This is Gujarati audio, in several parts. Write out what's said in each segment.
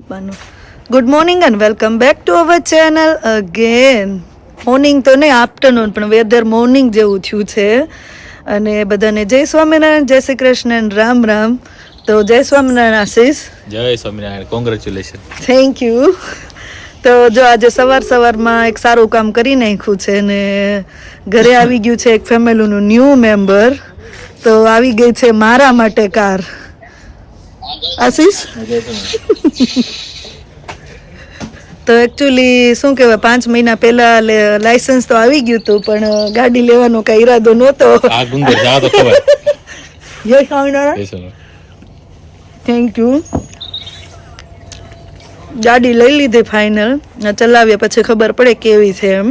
આપવાનું. Good morning and welcome back to our channel again. Morning તો નહીં, આફ્ટરનૂન, પણ વેધર મોર્નિંગ જેવું થયું છે. અને બધાને જય સ્વામિનારાયણ, જય શ્રી કૃષ્ણ એન્ડ રામ રામ. તો જય સ્વામિનારાયણ આશીષ. જય સ્વામિનારાયણ, કોંગ્રેચ્યુલેશન. Thank you. તો જો આજે સવારમાં એક સારું કામ કરી નાખ્યું છે ને ઘરે આવી ગયું છે એક ફેમિલીનું ન્યૂ મેમ્બર. તો આવી ગઈ છે મારા માટે કાર. આશીષ તો એકચ્યુઅલી શું કહેવાય, 5 મહિના પહેલા લાયસન્સ તો આવી ગયું હતું, પણ ગાડી લેવાનો કઈ ઈરાદો નહોતો. જય સ્વામિનારાયણ. Thank you. ગાડી લઈ લીધી ફાઇનલ. ચલાવ્યા પછી ખબર પડે કેવી છે એમ.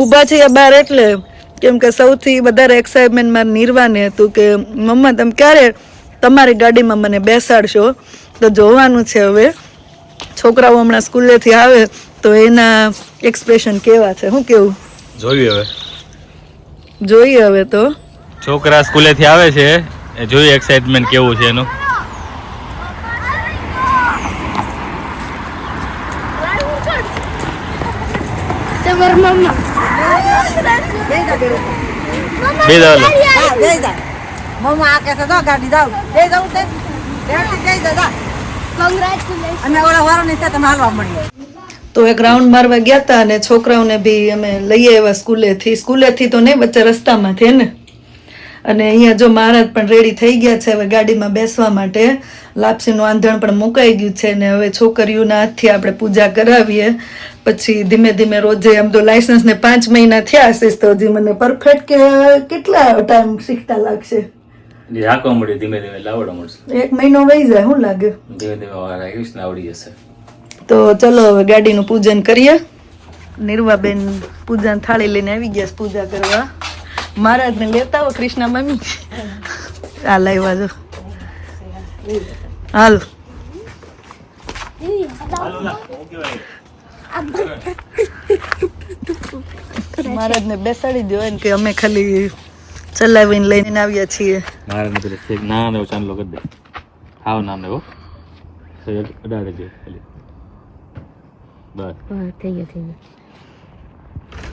ઊભા છે બહાર એટલે કેમ કે સૌથી વધારે એક્સાઇટમેન્ટ મારા નિર્વાને હતું કે મમ્મા તમે ક્યારે તમારી ગાડીમાં મને બેસાડશો. તો જોવાનું છે હવે. છોકરાઓ હમણાં સ્કૂલેથી આવે તો એના એક્સપ્રેશન કેવા છે, શું કેવું જોઈએ હવે. તો છોકરા સ્કૂલેથી આવે છે, જોઈએ એક્સાઇટમેન્ટ કેવું છે એનું. તો એક રાઉન્ડ મારવા ગયા હતા અને છોકરાઓને બી અમે લઈ આવ્યા સ્કૂલેથી તો નહીં, વચ્ચે રસ્તામાંથી ને. અને અહીંયા જો મહારાજ પણ રેડી થઈ ગયા છે હવે ગાડીમાં બેસવા માટે. લાપસીનું આંધણ પણ મુકાઈ ગયું છે ને હવે છોકરીઓના હાથથી આપણે પૂજા કરાવીએ. પછી ધીમે ધીમે રોજે, આમ તો લાયસન્સ ને 5 મહિના થયા હશે તો હજી મને પરફેક્ટ કે કેટલા ટાઈમ શીખતા લાગશે? રાખવા મળે ધીમે ધીમે લાવડો મળશે. 1 મહિનો વહી જાય, શું લાગે? ધીમે ધીમે આવડી જશે. તો ચલો હવે ગાડીનું પૂજન કરીએ. નિર્વાબેન પૂજા થાળી લઈને આવી ગયા પૂજા કરવા. મહારાજને લેતા હો કૃષ્ણ મમ્મી. આ લાવ્યા જો. હાલ મહારાજને બેસાડી દો એમ કે અમે ખાલી ચલાવીને લઈને આવ્યા છીએ. મહારાજને ના ચાંદલો કરી દે. હાવ નામ હો અડાડે છે ખાલી. બસ થઈ ગયો.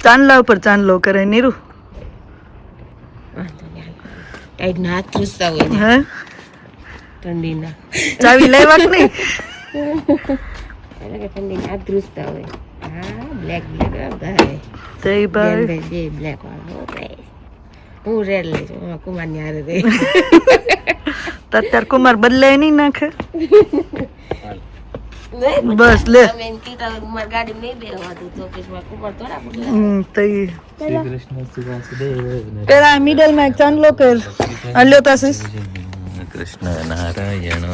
ચાંદલા ઉપર ચાંદલો કરે નીરુ. ઠંડીના ચાવી લેવા કે નહીં? ઠંડીના હાથ ધ્રુજતા હોય. હા, બ્લેક ગાય. જય ભાઈ. બે બ્લેક વાળો હું રેડ લઈશ. કુમાર ની હારે રહી. અત્યારે કુમાર બદલાય નહીં નાખે. બસ લે. ગાડી નહીં બેહવાતું તો કુમાર થોડા પેલા મિડલ માં એક ચાંદલો કર. અલ્યો તાસીસ. કૃષ્ણ નારાયણ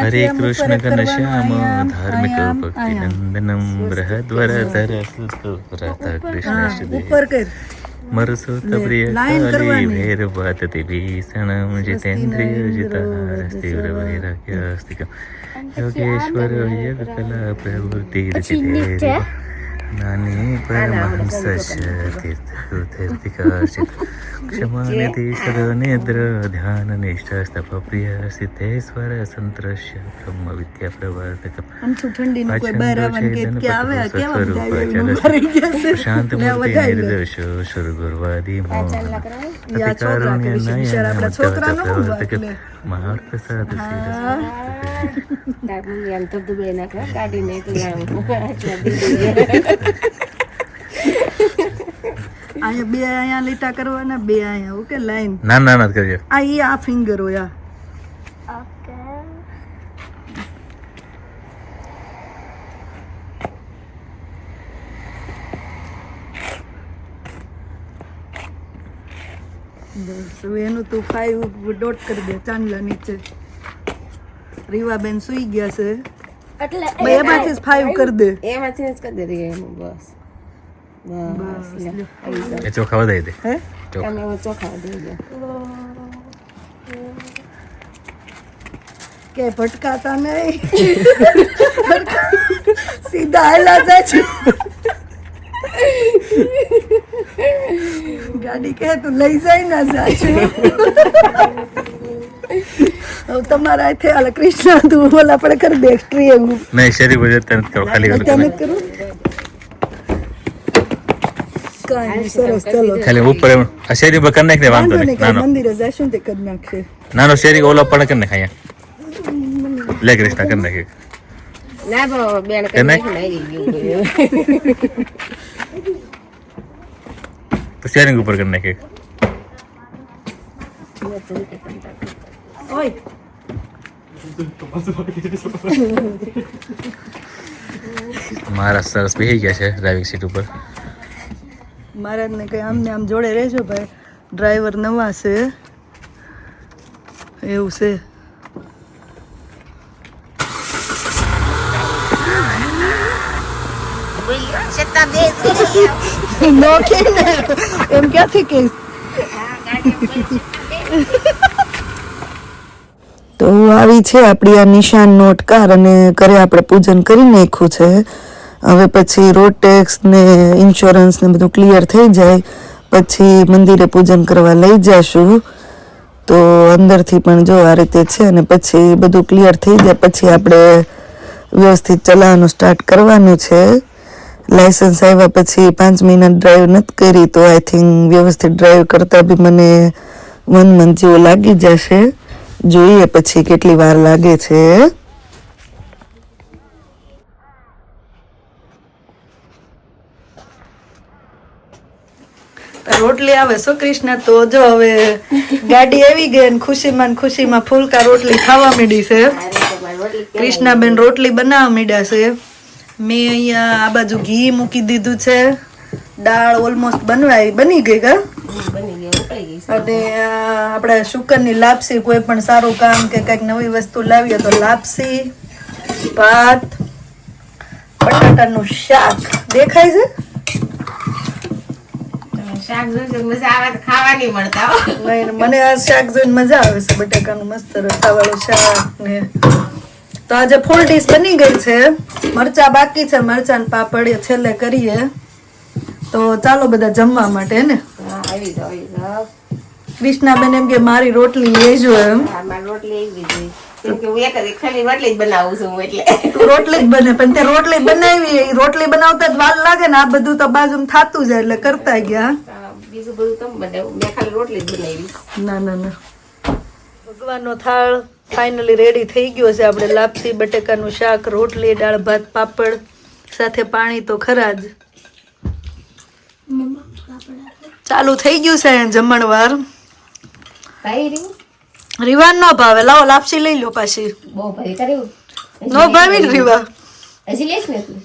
હરે કૃષ્ણ ઘનશ્યામ ધાર્મિક ભક્તિ નંદનમ બૃહદ્વરધર સુતોરાતા કૃષ્ણ ઉપર કર. મરસુત પ્રિય કાલી ભૈર વાતતિ ભીષણમ જીતેન્દ્રિય જીતાસ્તિ વૈરાગ્યસ્તિકમ યોગેશ્વર યોગ કલા પ્રવૃત્તિ રચિતે નાની પરમહંસ તીર્થિકાર્ચિત ક્ષમાનિધિ સદનેદ્ર ધ્યાન નિષ્ઠસ્તપ પ્રિય સિદ્ધેશ્વર સંતરશ્ય બ્રહ્મ વિદ્યા પ્રવર્તકમ ઠંડીનું કોઈ બહાર આવવાનું કે આવે કેવા શાંત મૂર્તિ નિર્દોષો સુરગુરવાદી પ્રવર્તક મહાપ્રસાદ અહીંયા બે અહીંયા લીટા કરવાના, બે અહીંયા. Okay, line. ના કરજો. આ ફિંગર હોય. બસ એનું તું 5 ડોટ કરી દે ચાંદલા નીચે. રીવાબેન સુઈ ગયા છે એટલે એમાંથી 5 કરી દે. એમાંથી જ કરી દે. બસ એ ચોખા વધારી દે. હે ચોખા દે કે ભટકાતા નહીં. સીધા હાલા જાય છે. ગાડી કે તું લઈ જાય ના જાય. હવે તમારા હાથે હાલે કૃષ્ણ તું ઓલા આપણે કરી દે ટ્રી એવું નહીં શેરી પર જતા નથી કરો ખાલી અત્યારે કરું કાંઈ સરસ ચલો ખાલી ઉપર એમ આ શેરી પર કરી નાખને વાંધો નહીં નાનો મંદિરે જઈશું તે કરી નાખશે નાનો શેરી ઓલા પણ કરી નાખ અહીંયા લે કૃષ્ણ કરી નાખે ના બાબા બેન કે નહીં? તો શેરિંગ ઉપર કરી નાખે ઓય મારા સરસ બેસી ગયા છે ડ્રાઇવિંગ સીટ ઉપર મહારાજને કઈ આમને આમ જોડે રહેજો ભાઈ ડ્રાઈવર નવા છે એવું છે નો કે ને એમ ક્યાંથી કે તો આવી છે આપણી આ નિશાન નોટ કાર અને ઘરે આપણે પૂજન કરી નાખ્યું છે હવે પછી રોડ ટેક્સ ને ઇન્સ્યોરન્સ ને બધું ક્લિયર થઈ જાય પછી મંદિરે પૂજન કરવા લઈ જશું તો અંદરથી પણ જો આ રીતે છે અને પછી બધું ક્લિયર થઈ જાય પછી આપણે વ્યવસ્થિત ચલાવવાનું સ્ટાર્ટ કરવાનું છે લાયસન્સ આવ્યા પછી 5 મહિના ડ્રાઈવ નથી કરી તો આઈ થિંક વ્યવસ્થિત ડ્રાઈવ કરતા બી મને 1 મંથ જેવું લાગી જશે જોઈએ પછી કેટલી વાર લાગે છે રોટલી આવે શું કૃષ્ણ તો જો હવે ગાડી આવી ગઈ અને ખુશીમાં ફૂલકા રોટલી ખાવા માંડી છે કૃષ્ણાબેન રોટલી બનાવવા માંડ્યા છે મેં અહીંયા આ બાજુ ઘી મૂકી દીધું છે દાળ ઓલમોસ્ટ બની ગઈ કા અને આપણે શુકરની લાપસી કોઈ પણ સારું કામ કે કંઈક નવી વસ્તુ લાવીએ તો લાપસી ભાત બટાટાનું શાક દેખાય છે શાક જોઈને મજા આવે તો ખાવા નહીં મળતા હો. નહીં, મને આ શાક જોઈને મજા આવે છે બટાકાનું મસ્ત રસાવાળું શાક ને તો આજે ફૂલ ડીશ બની ગઈ છે મરચા બાકી છે મરચા ને પાપડ એ છેલ્લે કરીએ તો ચાલો બધા જમવા માટે ને હા, આવી જાઓ. કૃષ્ણાબેન એમ કે મારી રોટલી લેજો એમ હા, મારી રોટલી એવી જ હોય. કેમ કે હું એક જ ખાલી રોટલી જ બનાવું છું હું એટલે તું રોટલી જ બને પણ તે રોટલી બનાવી ઈ રોટલી બનાવતા જ વાર લાગે ને આ બધું તો બાજુમાં થાતું જાય એટલે કરતા ગયા બીજું બધું તમે બનાવું મેં ખાલી રોટલી જ બનાવી. ના ભગવાનનો થાળ ફાઇનલી રેડી થઈ ગયો છે આપણે લાપસી બટેકાનું શાક રોટલી દાળ ભાત પાપડ સાથે પાણી તો ખરા જ ચાલુ થઈ ગયું છે જમણવાર ભાઈ રહ્યું રીવાન નો ભાવે લાવો લાપસી લઈ લો પાછી બહુ ભાઈ કર્યું નો ભાવી ને રીવા હજી લેશ ને તું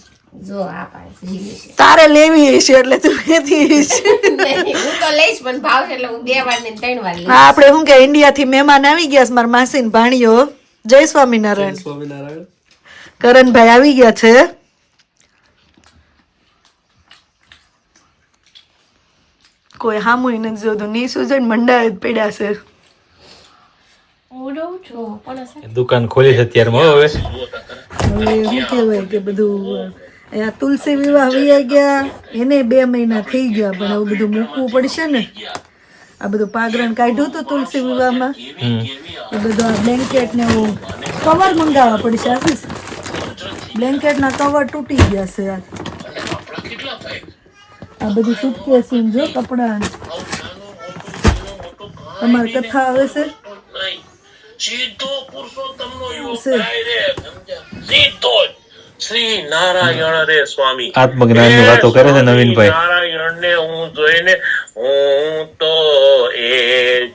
જો આ પાડે હજી લેશે તારે લેવી હશે એટલે તું લેતી હશે હું તો લઈશ પણ ભાવશે એટલે હું 2 વાર ને 3 વાર લઈશ. હા આપણે શું કે ઇન્ડિયા થી મહેમાન આવી ગયા છે મારા માસી ને ભાણીઓ જય સ્વામિનારાયણ કરણભાઈ આવી ગયા છે કોઈ હામુય નથી જોતું ની સુજન મંડાય જ પડ્યા છે દુકાન ખોલી છે અત્યારમાં હવે હવે શું કહેવાય કે બધું અહીંયા તુલસી વિવાહ વૈયા ગયા એને 2 મહિના થઈ ગયા પણ હવે બધું મૂકવું પડશે ને આ બધું પાગરણ કાઢ્યું હતું તુલસી વિવાહમાં એ બધું આ બ્લેન્કેટ ને એવું કવર મંગાવવા પડશે આશીષ બ્લેન્કેટના કવર તૂટી ગયા છે આ બધું સુટકેસ જો કપડા તમારી કથા આવે છે સીધો પુરુષોત્તમનો યોગ થાય રે સીધો જ શ્રી નારાયણ રે સ્વામી આત્મજ્ઞાનની વાતો કરે છે નવીનભાઈ નારાયણ ને હું જોઈને હું તો એ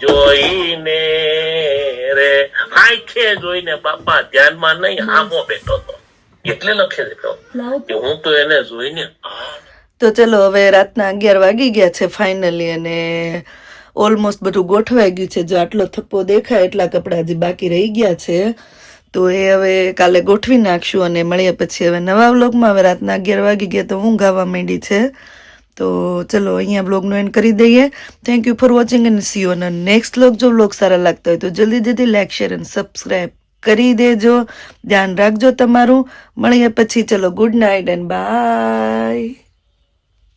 જોઈને રે આંખે જોઈને બાપા ધ્યાનમાં નહીં આમો બેઠો તો એટલે લખે છે કે હું તો એને જોઈને તો ચલો હવે રાતના 11 વાગી ગયા છે ફાઇનલી અને ઓલમોસ્ટ બધું ગોઠવાઈ ગયું છે જો આટલો થપ્પો દેખાય એટલા કપડા હજી બાકી રહી ગયા છે તો એ હવે કાલે ગોઠવી નાખશું અને મળીએ પછી હવે નવા વ્લોગમાં હવે રાતના 11 વાગી ગયા તો ઊંઘ આવવા માંડી છે તો ચલો અહીંયા વ્લોગનો એન્ડ કરી દઈએ thank you for watching and C you on next vlog જો વ્લોગ સારા લાગતા હોય તો જલ્દી લાઈક શેર અને સબસ્ક્રાઈબ કરી દેજો ધ્યાન રાખજો તમારું મળીએ પછી ચલો ગુડ નાઇટ એન્ડ બાય